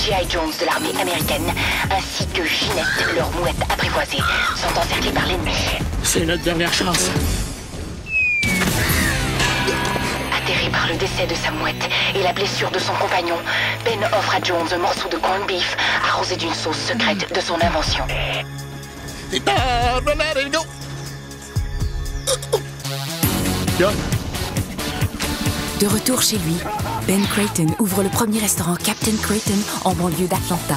G.I. Jones de l'armée américaine, ainsi que Ginette, leur mouette apprivoisée, sont encerclés par l'ennemi. C'est notre dernière chance. Atterré par le décès de sa mouette et la blessure de son compagnon, Ben offre à Jones un morceau de corned beef arrosé d'une sauce secrète de son invention. De retour chez lui, Ben Creighton ouvre le premier restaurant Captain Creighton en banlieue d'Atlanta.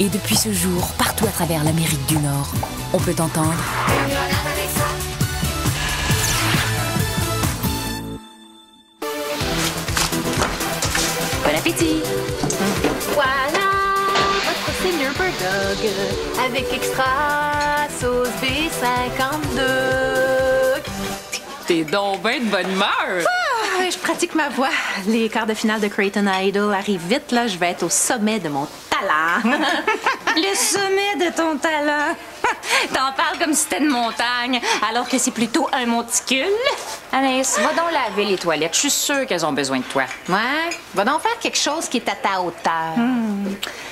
Et depuis ce jour, partout à travers l'Amérique du Nord, on peut entendre... Bon appétit! Voilà votre Seigneur Bird Dog avec extra sauce B52. T'es donc ben de bonne humeur! Ah, je pratique ma voix. Les quarts de finale de Creighton Idol arrivent vite, là. Je vais être au sommet de mon talent. Le sommet de ton talent! T'en parles comme si c'était une montagne, alors que c'est plutôt un monticule. Anaïs, va donc laver les toilettes. Je suis sûre qu'elles ont besoin de toi. Ouais, va donc faire quelque chose qui est à ta hauteur.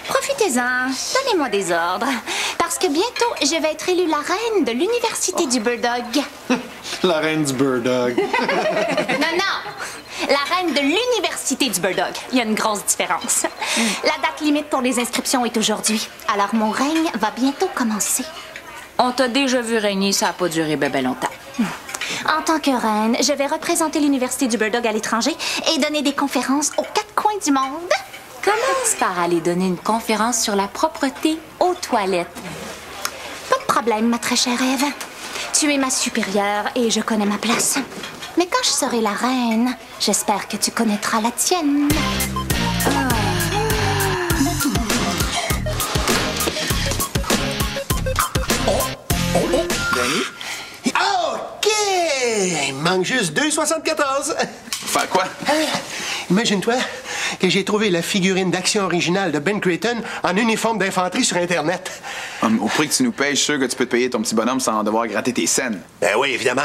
Profitez-en, donnez-moi des ordres. Parce que bientôt, je vais être élue la reine de l'Université du Bird Dog. La reine du Bird Dog. Non, la reine de l'Université du Bird Dog. Il y a une grosse différence. La date limite pour les inscriptions est aujourd'hui. Alors, mon règne va bientôt commencer. On t'a déjà vu régner, ça n'a pas duré ben longtemps. En tant que reine, je vais représenter l'Université du Bird Dog à l'étranger et donner des conférences aux 4 coins du monde. Commence par aller donner une conférence sur la propreté aux toilettes. Pas de problème, ma très chère Ève. Tu es ma supérieure et je connais ma place. Mais quand je serai la reine, j'espère que tu connaîtras la tienne. OK! Il me manque juste 2,74. Faire quoi? Imagine-toi que j'ai trouvé la figurine d'action originale de Ben Creighton en uniforme d'infanterie sur Internet. Au prix que tu nous payes, je suis sûr que tu peux te payer ton petit bonhomme sans devoir gratter tes scènes. Ben oui, évidemment.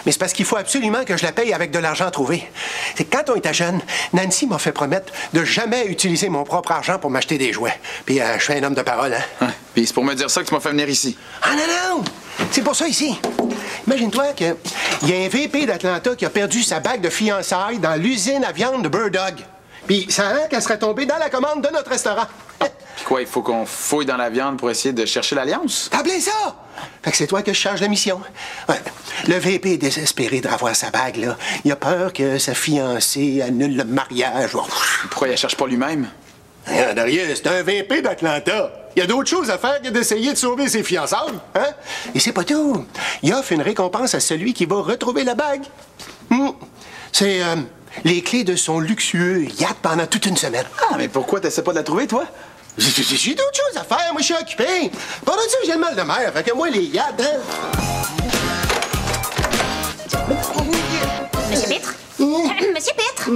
Mais c'est parce qu'il faut absolument que je la paye avec de l'argent trouvé. C'est que quand on était jeune, Nancy m'a fait promettre de jamais utiliser mon propre argent pour m'acheter des jouets. Puis je suis un homme de parole, hein? Ouais. Puis c'est pour me dire ça que tu m'as fait venir ici. Ah non! C'est pour ça ici. Imagine-toi qu'il y a un VP d'Atlanta qui a perdu sa bague de fiançailles dans l'usine à viande de Bird Dog. Puis ça a l'air qu'elle serait tombée dans la commande de notre restaurant. Quoi, il faut qu'on fouille dans la viande pour essayer de chercher l'alliance? T'as appelé ça? Fait que c'est toi que je charge la mission. Ouais. Le VP est désespéré de revoir sa bague, là. Il a peur que sa fiancée annule le mariage. Pourquoi il la cherche pas lui-même? Rien derrière, c'est un VP d'Atlanta. Il y a d'autres choses à faire que d'essayer de sauver ses fiançailles, hein? Et c'est pas tout. Il offre une récompense à celui qui va retrouver la bague. C'est les clés de son luxueux yacht pendant toute une semaine. Ah, mais pourquoi t'essaies pas de la trouver, toi? J'ai d'autres choses à faire. Moi, je suis occupé. Pendant ça, j'ai le mal de mer. Fait que moi, les yachts, hein? Monsieur Pitre? Monsieur Pitre?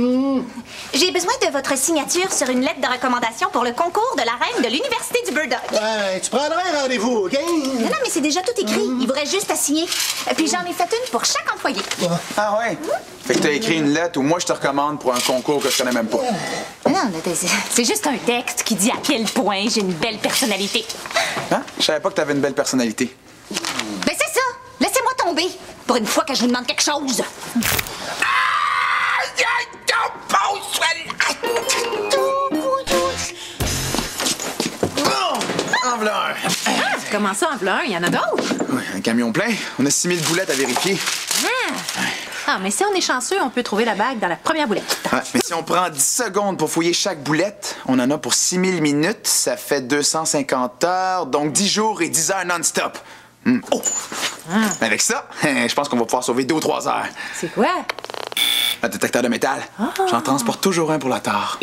J'ai besoin de votre signature sur une lettre de recommandation pour le concours de la reine de l'Université du Bird Dog. Ouais, tu prendras un rendez-vous, OK? Non, mais c'est déjà tout écrit. Il vous reste juste à signer. Puis j'en ai fait une pour chaque employé. Ah ouais? Fait que t'as écrit une lettre où moi je te recommande pour un concours que je connais même pas. Non, c'est juste un texte qui dit à quel point j'ai une belle personnalité. Hein? Je savais pas que t'avais une belle personnalité. Ben c'est ça! Laissez-moi tomber! Pour une fois que je vous demande quelque chose! En v'là un. Comment ça, en v'là un? Il y en a d'autres? Ouais, un camion plein. On a 6000 boulettes à vérifier. Ah, mais si on est chanceux, on peut trouver la bague dans la première boulette. Ouais, mais si on prend 10 secondes pour fouiller chaque boulette, on en a pour 6000 minutes. Ça fait 250 heures, donc 10 jours et 10 heures non-stop. Oh! Avec ça, je pense qu'on va pouvoir sauver 2 ou 3 heures. C'est quoi? Un détecteur de métal. J'en transporte toujours un pour la tare.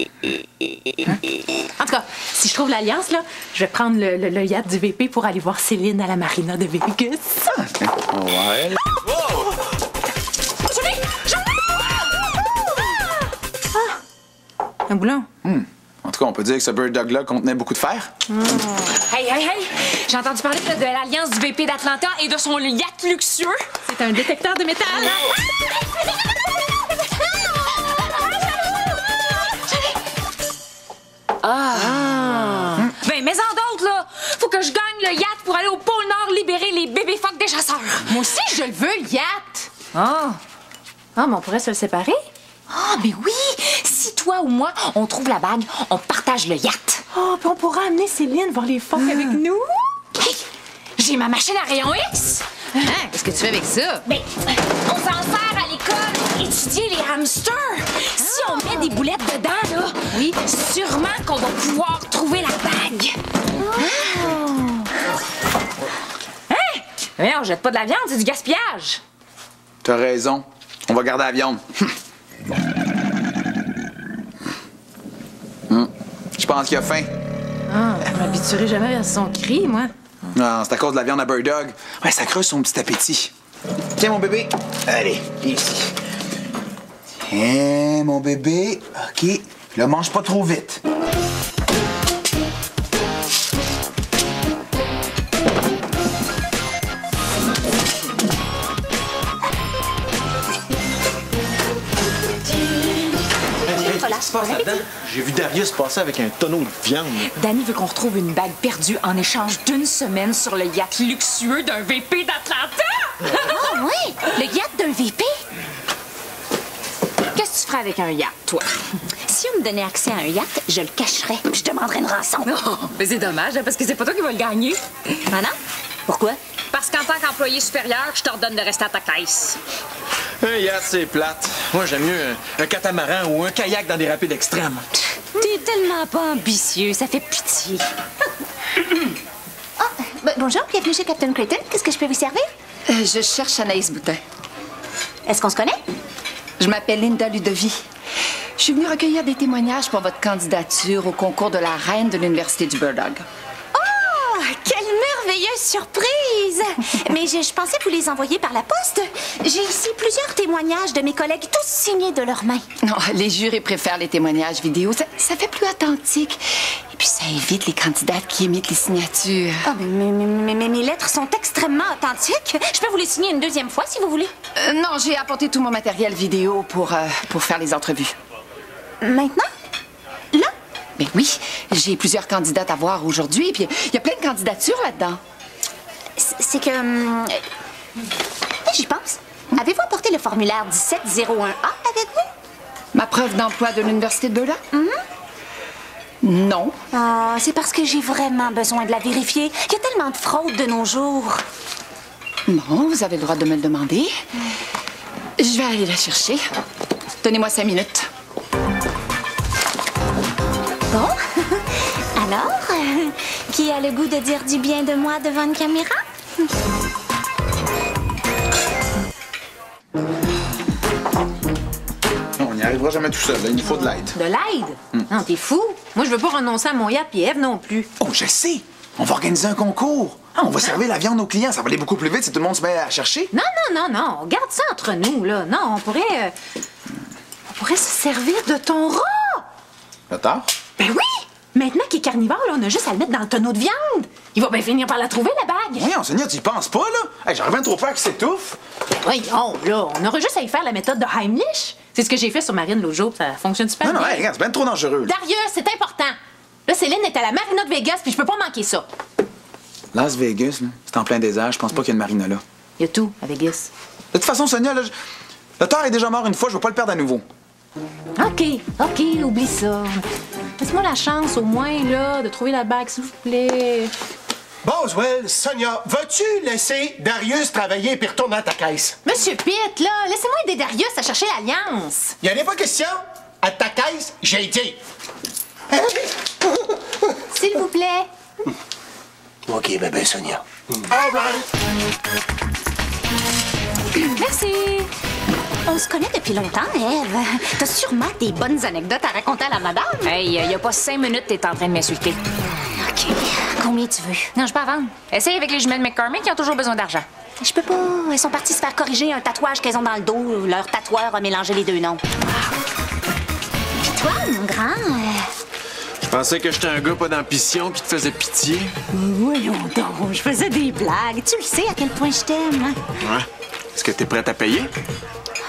En tout cas, si je trouve l'alliance, là, je vais prendre le yacht du VP pour aller voir Céline à la marina de Vegas. Ouais. Wow! Un boulon. En tout cas, on peut dire que ce Bird Dog-là contenait beaucoup de fer. Hey! J'ai entendu parler de l'alliance du VP d'Atlanta et de son yacht luxueux. C'est un détecteur de métal. Ah! mais en d'autres, là! Faut que je gagne le yacht pour aller au pôle Nord libérer les bébés phoques des chasseurs! Moi aussi, je le veux, le yacht! Ah, mais on pourrait se le séparer? Ah, mais oui! Si toi ou moi, on trouve la bague, on partage le yacht. Oh, puis on pourra amener Céline voir les phoques avec nous. Hey, j'ai ma machine à rayon X! Hein? Qu'est-ce que tu fais avec ça? Mais on s'en sert à l'école, étudier les hamsters. Si on met des boulettes dedans, là, oui, sûrement qu'on va pouvoir trouver la bague. Hein? Mais on jette pas de la viande, c'est du gaspillage. T'as raison. On va garder la viande. Je pense qu'il a faim. Ah, je m'habituerai jamais à son cri, moi. Non, c'est à cause de la viande à Bird Dog. Ouais, ça creuse son petit appétit. Tiens, mon bébé. Allez, viens ici. Tiens, mon bébé. OK. Là, mange pas trop vite. J'ai vu Darius passer avec un tonneau de viande. Danny veut qu'on retrouve une bague perdue en échange d'une semaine sur le yacht luxueux d'un VP d'Atlanta. Ah oui, le yacht d'un VP. Qu'est-ce que tu ferais avec un yacht, toi? Si on me donnait accès à un yacht, je le cacherais puis je demanderais une rançon. Oh, mais c'est dommage, hein, parce que c'est pas toi qui vas le gagner. Ah non? Pourquoi? Parce qu'en tant qu'employé supérieur, je t'ordonne de rester à ta caisse. Un yacht, c'est plate. Moi, j'aime mieux un catamaran ou un kayak dans des rapides extrêmes. T'es tellement pas ambitieux, ça fait pitié. Bonjour, bienvenue chez Captain Creighton. Qu'est-ce que je peux vous servir? Je cherche Anaïs Boutin. Est-ce qu'on se connaît? Je m'appelle Linda Ludovic. Je suis venue recueillir des témoignages pour votre candidature au concours de la reine de l'Université du Bird Dog. Oh, quelle merveilleuse surprise! Mais je pensais vous les envoyer par la poste. J'ai ici plusieurs témoignages de mes collègues, tous signés de leurs mains. Non, les jurés préfèrent les témoignages vidéo. Ça fait plus authentique. Et puis, ça évite les candidates qui imitent les signatures. Oh, mais mes lettres sont extrêmement authentiques. Je peux vous les signer une deuxième fois, si vous voulez. Non, j'ai apporté tout mon matériel vidéo pour faire les entrevues. Maintenant? Là? Ben oui, j'ai plusieurs candidates à voir aujourd'hui, puis il y a plein de candidatures là-dedans. C'est que... j'y pense. Avez-vous apporté le formulaire 1701A avec vous? Ma preuve d'emploi de l'Université de Bird Dog? Non. Ah, c'est parce que j'ai vraiment besoin de la vérifier. Il y a tellement de fraude de nos jours. Bon, vous avez le droit de me le demander. Je vais aller la chercher. Donnez-moi 5 minutes. Bon. Alors, qui a le goût de dire du bien de moi devant une caméra? On n'y arrivera jamais tout seul. Là. Il nous faut de l'aide. De l'aide? Non, t'es fou. Moi, je veux pas renoncer à mon yacht, puis Ève non plus. Oh, je sais. On va organiser un concours. Ah, on va servir la viande aux clients. Ça va aller beaucoup plus vite si tout le monde se met à chercher. Non. On garde ça entre nous, là. Non, on pourrait se servir de ton rat. Le tard? Ben oui! Maintenant qu'il est carnivore, là, on a juste à le mettre dans le tonneau de viande. Il va bien finir par la trouver, la bague. Voyons, Sonia, tu y penses pas, là? Hey, j'aurais bien trop peur qu'il s'étouffe. Ben voyons, là, on aurait juste à y faire la méthode de Heimlich. C'est ce que j'ai fait sur Marine l'autre jour, ça fonctionne super bien. Non, hey, regarde, c'est bien trop dangereux. Là. Darius, c'est important. Là, Céline est à la marina de Vegas, puis je peux pas manquer ça. Las Vegas, là, c'est en plein désert. Je pense pas qu'il y ait une marina là. Il y a tout à Vegas. De toute façon, Sonia, là, le tard est déjà mort une fois, je veux pas le perdre à nouveau. OK, oublie ça. Laisse-moi la chance, au moins, là, de trouver la bague, s'il vous plaît. Boswell, Sonia, vas-tu laisser Darius travailler puis retourner à ta caisse? Monsieur Pitt, là, laissez-moi aider Darius à chercher l'Alliance. Il n'y en a pas question. À ta caisse, j'ai dit. S'il vous plaît. OK, bébé, Sonia. Merci. On se connaît depuis longtemps, Ève. T'as sûrement des bonnes anecdotes à raconter à la madame. Hey, il y a pas 5 minutes, t'es en train de m'insulter. OK. Combien tu veux? Non, je peux pas vendre. Essaye avec les jumelles McCormick qui ont toujours besoin d'argent. Je peux pas. Elles sont parties se faire corriger un tatouage qu'elles ont dans le dos. Leur tatoueur a mélangé les deux noms. Puis toi, mon grand... Je pensais que j'étais un gars pas d'ambition qui te faisait pitié. Voyons donc, je faisais des blagues. Tu le sais à quel point je t'aime. Ouais. Est-ce que t'es prête à payer?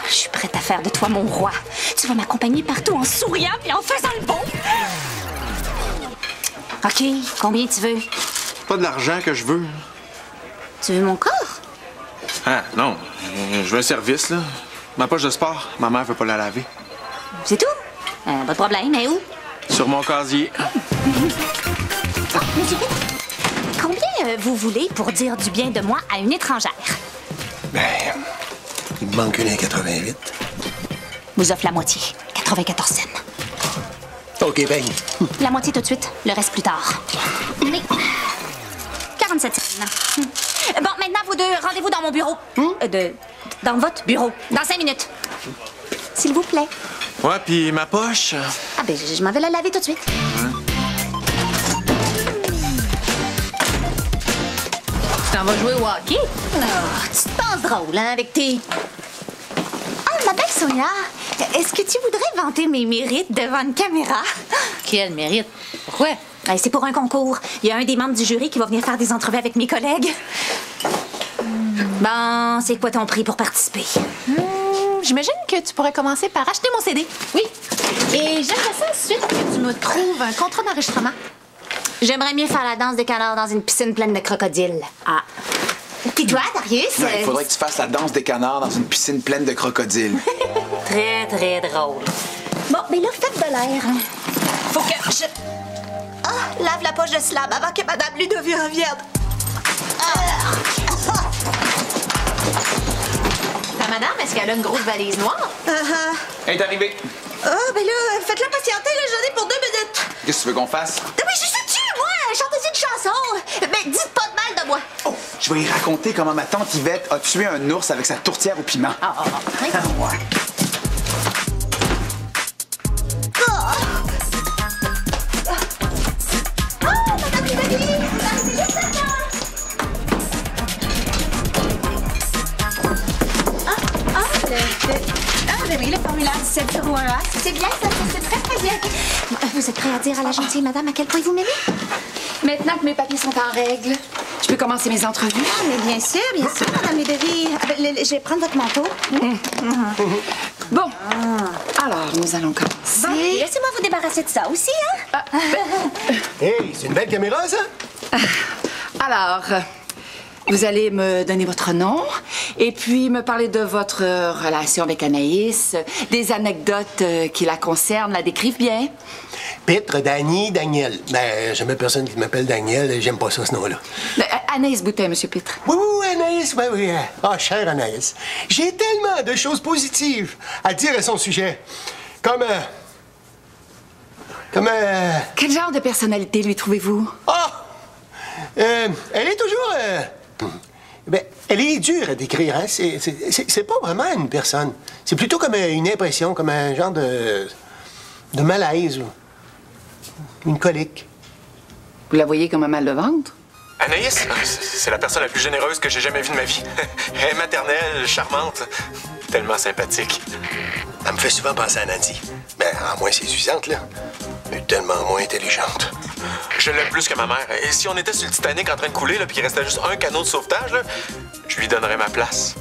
Je suis prête à faire de toi mon roi. Tu vas m'accompagner partout en souriant et en faisant le bon. OK, combien tu veux? Pas de l'argent que je veux. Tu veux mon corps? Ah, non. Je veux un service, là. Ma poche de sport, ma mère veut pas la laver. C'est tout? Pas de problème, mais où? Sur mon casier. Combien vous voulez pour dire du bien de moi à une étrangère? Ben, il me manque une 1,88. Vous offre la moitié. 94 cents. OK, paye. La moitié tout de suite, le reste plus tard. Mais 47 cents. Bon, maintenant, vous deux, rendez-vous dans mon bureau. Dans votre bureau. Dans 5 minutes. S'il vous plaît. Ouais, puis ma poche. Ah ben, je m'en vais la laver tout de suite. Tu t'en vas jouer au hockey? Oh, tu te penses drôle, hein, avec tes... Oh, ma belle Sonia, est-ce que tu voudrais vanter mes mérites devant une caméra? Quel mérite? Pourquoi? C'est pour un concours. Il y a un des membres du jury qui va venir faire des entrevues avec mes collègues. Bon, c'est quoi ton prix pour participer? J'imagine que tu pourrais commencer par acheter mon CD. Oui. Et j'aimerais ça ensuite que tu me trouves un contrat d'enregistrement. J'aimerais mieux faire la danse des canards dans une piscine pleine de crocodiles. Ah. Puis toi, Darius? Non, il faudrait que tu fasses la danse des canards dans une piscine pleine de crocodiles. Très, très drôle. Bon, mais là, faites de l'air. Faut que je... Ah, lave la poche de slab avant que Madame Ludovic revienne. Ta madame, est-ce qu'elle a une grosse valise noire? Elle est arrivée. Ah, ben là, faites-la patienter, là, j'en ai pour 2 minutes. Qu'est-ce que tu veux qu'on fasse? Mais je suis dessus, moi! Chantez une chanson! Mais dites pas de mal de moi! Oh, je vais y raconter comment ma tante Yvette a tué un ours avec sa tourtière au piment. Ouais. Madame Ludovic! Arrivez juste à temps! Ben oui, le formulaire 1701A. C'est bien, ça, c'est très, très bien. Vous êtes prêt à dire à la gentille madame à quel point vous m'aimez? Maintenant que mes papiers sont en règle, je peux commencer mes entrevues. Ah, mais bien sûr, madame Ludovic. Je vais prendre votre manteau. Bon, alors nous allons commencer. Bon, laissez-moi vous débarrasser de ça aussi, hein? Hey, c'est une belle caméra, ça? Alors, vous allez me donner votre nom et puis me parler de votre relation avec Anaïs, des anecdotes qui la concernent, la décrivent bien. Pitre, Dany, Daniel. Ben, jamais personne qui m'appelle Daniel, j'aime pas ça, ce nom-là. Anaïs Boutin, Monsieur Pitre. Oui, Anaïs, oui. Ah, chère Anaïs. J'ai tellement de choses positives à dire à son sujet. Comme... Quel genre de personnalité lui trouvez-vous? Elle est toujours... Ben, elle est dure à décrire, hein. C'est pas vraiment une personne. C'est plutôt comme une impression, comme un genre de malaise ou une colique. Vous la voyez comme un mal de ventre? Anaïs, c'est la personne la plus généreuse que j'ai jamais vue de ma vie. Elle est maternelle, charmante, tellement sympathique. Elle me fait souvent penser à Nadie. Ben, en moins séduisante, là. Mais tellement moins intelligente. Je l'aime plus que ma mère. Et si on était sur le Titanic en train de couler, là, puis qu'il restait juste un canot de sauvetage, là, je lui donnerais ma place.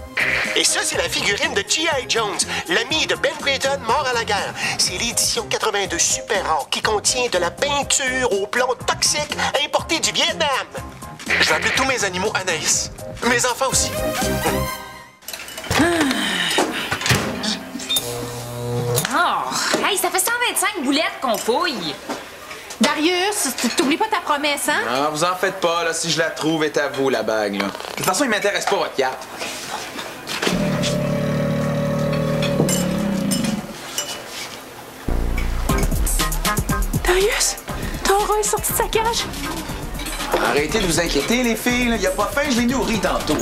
Et ça, c'est la figurine de G.I. Jones, l'ami de Ben Creighton, mort à la guerre. C'est l'édition 82 super rare qui contient de la peinture au plomb toxique importée du Vietnam. Je vais appeler tous mes animaux Anaïs. Mes enfants aussi. Oh! Hey, ça fait 125 boulettes qu'on fouille! Darius, t'oublies pas ta promesse, hein? Ah, vous en faites pas, là. Si je la trouve, est à vous, la bague, là. De toute façon, il m'intéresse pas, votre carte. Darius, ton rat est sorti de sa cage. Arrêtez de vous inquiéter, les filles, là. Il a pas faim, je l'ai nourri tantôt.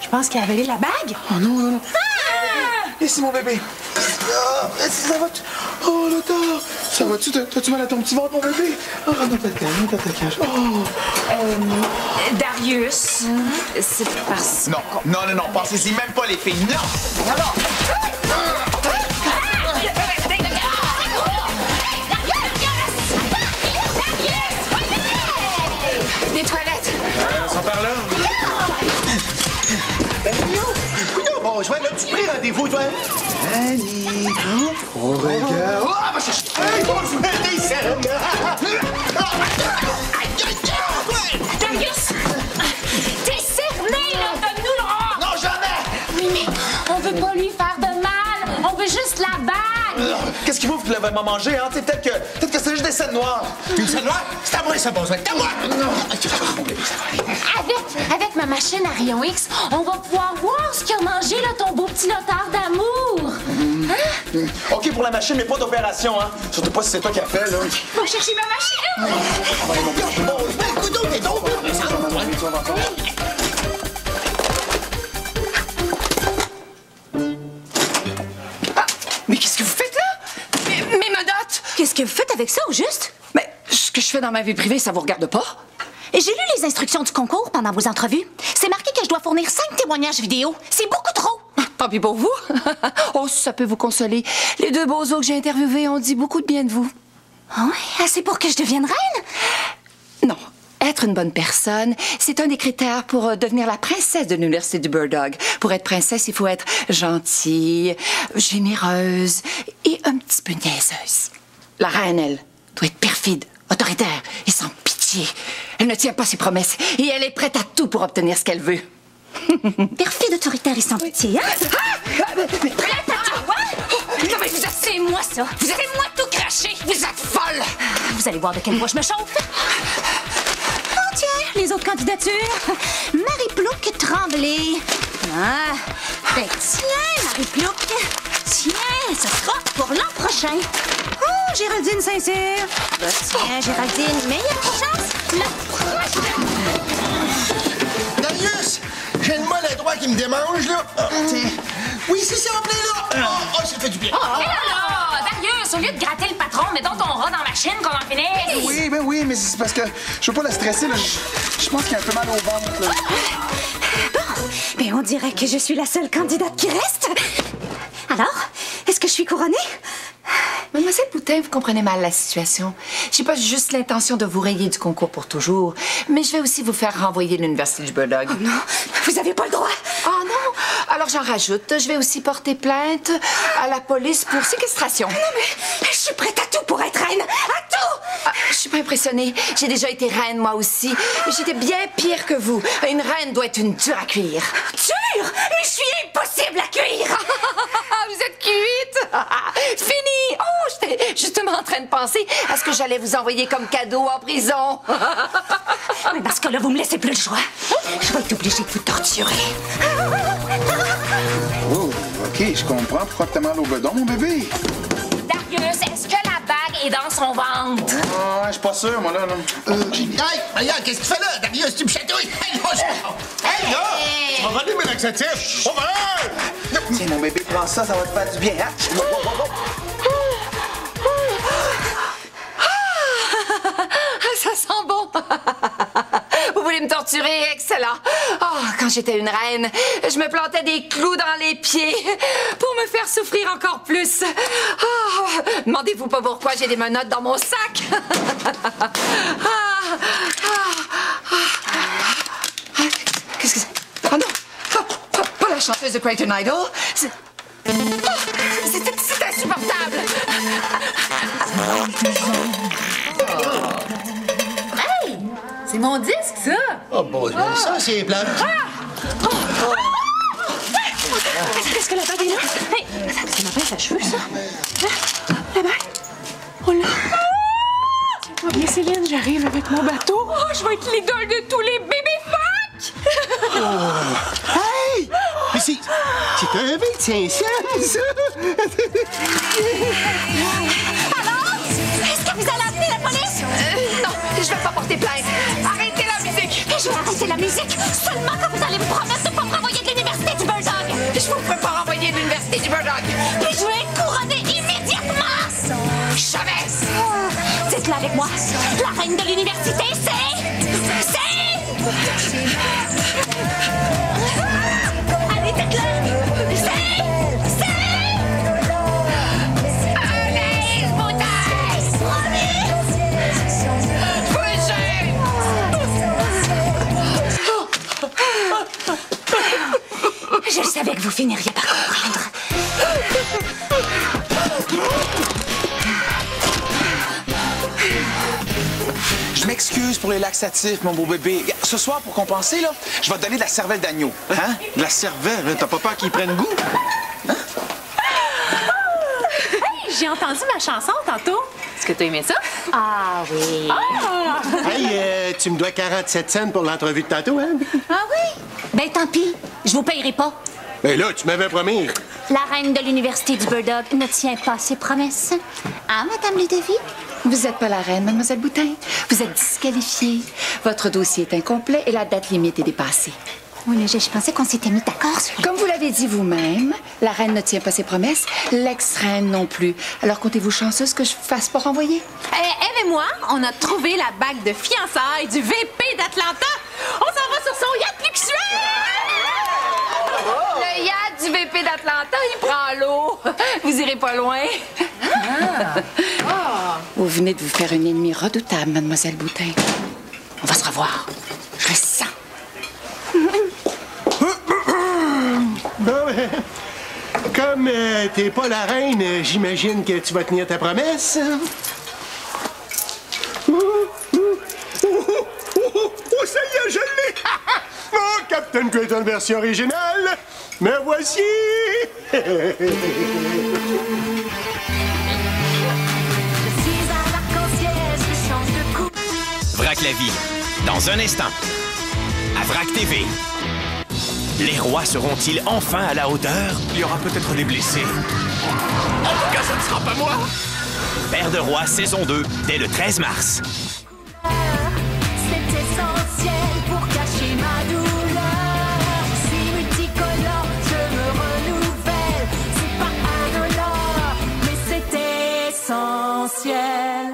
Je pense qu'il a avalé la bague. Oh non. Laissez mon bébé. Ça va-tu? Oh, l'auteur. Ça va-tu? T'as-tu mal à ton petit ventre, mon bébé? Oh, non, ta cage. Oh. Darius, c'est parce... Non, pensez-y même pas, les filles. Non! Des toilettes! Ils sont par là. Non, besoin. Là-tu pris rendez-vous, toi? Annie, on regarde. Ah, va chercher. Hey, bon, je vais aider, Sam. Darius! T'es cerné, là! Donne-nous le rang! Non, jamais! Oui, mais on veut pas lui faire de mal! On veut juste la bague! Qu'est-ce qu'il faut que tu l'avais mangé, hein? Peut-être que c'est juste des scènes noires. Une scène noire? C'est à moi, ça, besoin. C'est à moi! Avec ma machine à rayon X, on va pouvoir voir ce qu'a mangé là, ton beau petit lotard d'amour! OK pour la machine, mais pas d'opération, hein? Surtout pas si c'est toi qui as fait, là. Va chercher ma machine! Mais qu'est-ce que vous faites là? Mes menottes! Qu'est-ce que vous faites avec ça, au juste? Mais ce que je fais dans ma vie privée, ça vous regarde pas? J'ai lu les instructions du concours pendant vos entrevues. C'est marqué que je dois fournir 5 témoignages vidéo. C'est beaucoup trop! Tant pis pour vous. Oh, si ça peut vous consoler. Les 2 bozos que j'ai interviewés ont dit beaucoup de bien de vous. Ah oui? Assez pour que je devienne reine? Non. Être une bonne personne, c'est un des critères pour devenir la princesse de l'Université du Bird-Dog. Pour être princesse, il faut être gentille, généreuse et un petit peu niaiseuse. La reine, elle, doit être perfide, autoritaire et sans pitié. Elle ne tient pas ses promesses et elle est prête à tout pour obtenir ce qu'elle veut. Perfide, autoritaire et sans pitié, hein? Non, mais vous êtes... C'est moi, ça! Faites-moi tout cracher! Vous êtes folle! Vous allez voir de quel bois je me chauffe. Oh, tiens, les autres candidatures. Marie-Plouc Tremblay. Ah, ben tiens, Marie-Plouc. Tiens, ce sera pour l'an prochain. Oh, Géraldine Saint-Cyr. Ben, tiens, Géraldine, meilleure chance l'an prochain. Darius! J'ai une molle à droite qui me démange, là. Oui, c'est ça, en plein là. Oh, ça fait du bien. Oh là, Darius, au lieu de gratter le patron, mets donc ton rat dans la machine qu'on en finisse. Oui, ben oui, mais c'est parce que je veux pas la stresser, là. Je pense qu'il y a un peu mal au ventre, là. Bon, ben on dirait que je suis la seule candidate qui reste. Alors, est-ce que je suis couronnée? Mademoiselle Boutin, vous comprenez mal la situation. J'ai pas juste l'intention de vous rayer du concours pour toujours, mais je vais aussi vous faire renvoyer de l'Université du Bird-Dog. Oh non, vous avez pas le droit. Oh non! Alors j'en rajoute. Je vais aussi porter plainte à la police pour séquestration. Non mais, je suis prête à tout pour être reine. À tout! Je suis pas impressionnée. J'ai déjà été reine, moi aussi. J'étais bien pire que vous. Une reine doit être une dure à cuire. Dure? Mais je suis impossible à cuire! Vous êtes cuite! Fini! Oh, j'étais justement en train de penser à ce que j'allais vous envoyer comme cadeau en prison. Mais dans ce cas-là, vous me laissez plus le choix. Je vais être obligée de vous torturer. Oh, OK, je comprends pourquoi t'as mal au bedon, mon bébé. Darius, est-ce que la bague est dans son ventre? Ah, je suis pas sûr, moi, là. Hey, regarde, qu'est-ce que tu fais là? Darius, tu me chatouilles. Hey, là! Tu vas voler mes laxatifs. On va! Tiens, mon bébé, prends ça, ça va te faire du bien, hein? Ça sent bon. Vous voulez me torturer? Excellent. Oh, quand j'étais une reine, je me plantais des clous dans les pieds pour me faire souffrir encore plus. Oh, demandez-vous pas pourquoi j'ai des menottes dans mon sac. Qu'est-ce que c'est? Oh non! Pas la chanteuse de Creighton Idol. C'est insupportable. Hey! C'est mon disque, ça! Oh, bon, ça, c'est plat. Est-ce que la bague est là? Hey, c'est ma pince à cheveux, ça. La bague? Oh là! Oh bien, Céline, j'arrive avec mon bateau. Oh, je vais être l'idole de tous les bébés fuck! Hey! Mais c'est un V de Saint-Saëns, ça! Alors? Est-ce que vous allez appeler la police? Non, je vais pas porter plainte. Arrêtez la musique! Je vais arrêter la musique seulement quand vous allez me promettre de ne pas me renvoyer de l'Université du Bird-Dog. Je vous peux pas renvoyer de l'Université du Bird-Dog. Puis je vais être couronnée immédiatement. Jamais! Dites-le avec moi. La reine de l'université, c'est... Allez, dites-le. Anaïs Boutin! Je savais que vous finirais par comprendre. Je m'excuse pour les laxatifs, mon beau bébé. Ce soir, pour compenser, là, je vais te donner de la cervelle d'agneau. Hein? De la cervelle, t'as pas peur qu'ils prennent goût? Hey, j'ai entendu ma chanson tantôt. Est-ce que t'as aimé ça? Ah oui. Hey, tu me dois 47 cents pour l'entrevue de tantôt, hein? Ah oui? Ben tant pis, je vous payerai pas. Ben là, tu m'avais promis. La reine de l'université du Bird Dog ne tient pas ses promesses. Hein, Madame Ludovic? Vous n'êtes pas la reine, mademoiselle Boutin. Vous êtes disqualifiée. Votre dossier est incomplet et la date limite est dépassée. Oui, mais je pensais qu'on s'était mis d'accord sur... Comme vous l'avez dit vous-même, la reine ne tient pas ses promesses, l'ex-reine non plus. Alors comptez-vous chanceuse que je fasse pas renvoyer? Elle et moi, on a trouvé la bague de fiançailles du VP d'Atlanta. On s'en va sur son yacht luxueux! Le yacht du VP d'Atlanta, il prend l'eau. Vous irez pas loin. Vous venez de vous faire une ennemie redoutable, mademoiselle Boutin. On va se revoir. Je le sens. Bon, comme t'es pas la reine, j'imagine que tu vas tenir ta promesse. Oh, ça y est, je l'ai! Oh, Captain Creighton version originale! Me voici! Vrac la ville, dans un instant. À Vrac TV. Les rois seront-ils enfin à la hauteur? Il y aura peut-être des blessés. En tout cas, ça ne sera pas moi! Père de roi, saison 2, dès le 13 mars. C'est essentiel pour cacher ma douleur. Je suis multicolore, je me renouvelle. C'est pas anodin, mais c'est essentiel.